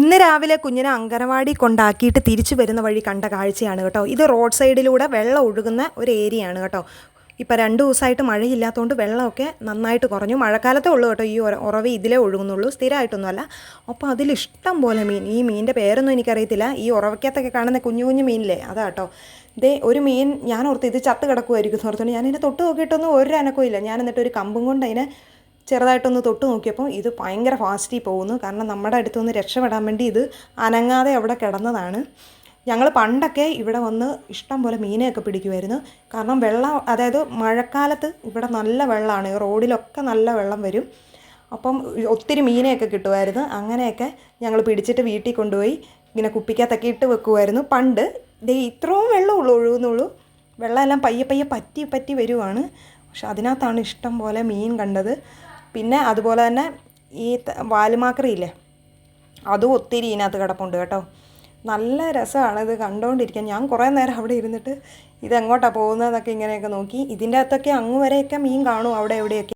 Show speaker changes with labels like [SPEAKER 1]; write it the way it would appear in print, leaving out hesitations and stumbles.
[SPEAKER 1] ഇന്ന് രാവിലെ കുഞ്ഞിനെ അങ്കനവാടി കൊണ്ടാക്കിയിട്ട് തിരിച്ചു വരുന്ന വഴി കണ്ട കാഴ്ചയാണ് കേട്ടോ. ഇത് റോഡ് സൈഡിലൂടെ വെള്ളം ഒഴുകുന്ന ഒരു ഏരിയയാണ് കേട്ടോ. ഇപ്പോൾ 2 ദിവസമായിട്ട് മഴയില്ലാത്തതുകൊണ്ട് വെള്ളമൊക്കെ നന്നായിട്ട് കുറഞ്ഞു. മഴക്കാലത്തേ ഉള്ളൂ കേട്ടോ ഈ ഉറവ ഇതിലേ ഒഴുകുന്നുള്ളൂ, സ്ഥിരമായിട്ടൊന്നുമല്ല. അപ്പോൾ അതിലിഷ്ടം പോലെ മീൻ, ഈ മീനിൻ്റെ പേരൊന്നും എനിക്കറിയത്തില്ല. ഈ ഉറവയ്ക്കകത്തൊക്കെ കാണുന്ന കുഞ്ഞു കുഞ്ഞു മീനില്ലേ, അതാ കേട്ടോ. ഇതേ ഒരു മീൻ ഞാൻ ഓർത്ത് ഇത് ചത്ത് കിടക്കുമായിരിക്കും എന്ന് ഓർത്തുകൊണ്ട് ഞാനിതിനെ തൊട്ട് നോക്കിയിട്ടൊന്നും ഒരു അനക്കവും ഇല്ല. ഞാൻ എന്നിട്ട് ഒരു കമ്പും കൊണ്ട് അതിനെ ചെറുതായിട്ടൊന്ന് തൊട്ട് നോക്കിയപ്പോൾ ഇത് ഭയങ്കര ഫാസ്റ്റിൽ പോകുന്നു. കാരണം നമ്മുടെ അടുത്തുനിന്ന് രക്ഷപ്പെടാൻ വേണ്ടി ഇത് അനങ്ങാതെ അവിടെ കിടന്നതാണ്. ഞങ്ങൾ പണ്ടൊക്കെ ഇവിടെ വന്ന് ഇഷ്ടം പോലെ മീനെയൊക്കെ പിടിക്കുമായിരുന്നു. കാരണം വെള്ളം, അതായത് മഴക്കാലത്ത് ഇവിടെ നല്ല വെള്ളമാണ്, റോഡിലൊക്കെ നല്ല വെള്ളം വരും. അപ്പം ഒത്തിരി മീനെയൊക്കെ കിട്ടുമായിരുന്നു. അങ്ങനെയൊക്കെ ഞങ്ങൾ പിടിച്ചിട്ട് വീട്ടിൽ കൊണ്ടുപോയി ഇങ്ങനെ കുപ്പിക്കകത്തൊക്കെ ഇട്ട് വെക്കുമായിരുന്നു പണ്ട്. ഇത്രയും വെള്ളമുള്ളൂ ഒഴുകുന്നുള്ളൂ, വെള്ളമെല്ലാം പയ്യെ പയ്യെ പറ്റി പറ്റി വരുവാണ്. പക്ഷെ അതിനകത്താണ് ഇഷ്ടം പോലെ മീൻ കണ്ടത്. പിന്നെ അതുപോലെ തന്നെ ഈ വാലുമാക്രിയില്ലേ, അതും ഒത്തിരി ഇതിനകത്ത് കിടപ്പുണ്ട് കേട്ടോ. നല്ല രസമാണ് ഇത് കണ്ടുകൊണ്ടിരിക്കാൻ. ഞാൻ കുറേ നേരം അവിടെ ഇരുന്നിട്ട് ഇതെങ്ങോട്ടാണ് പോകുന്നതെന്നൊക്കെ ഇങ്ങനെയൊക്കെ നോക്കി. ഇതിൻ്റെ അകത്തൊക്കെ അങ്ങ് വരെയൊക്കെ മീൻ കാണും അവിടെ എവിടെയൊക്കെ.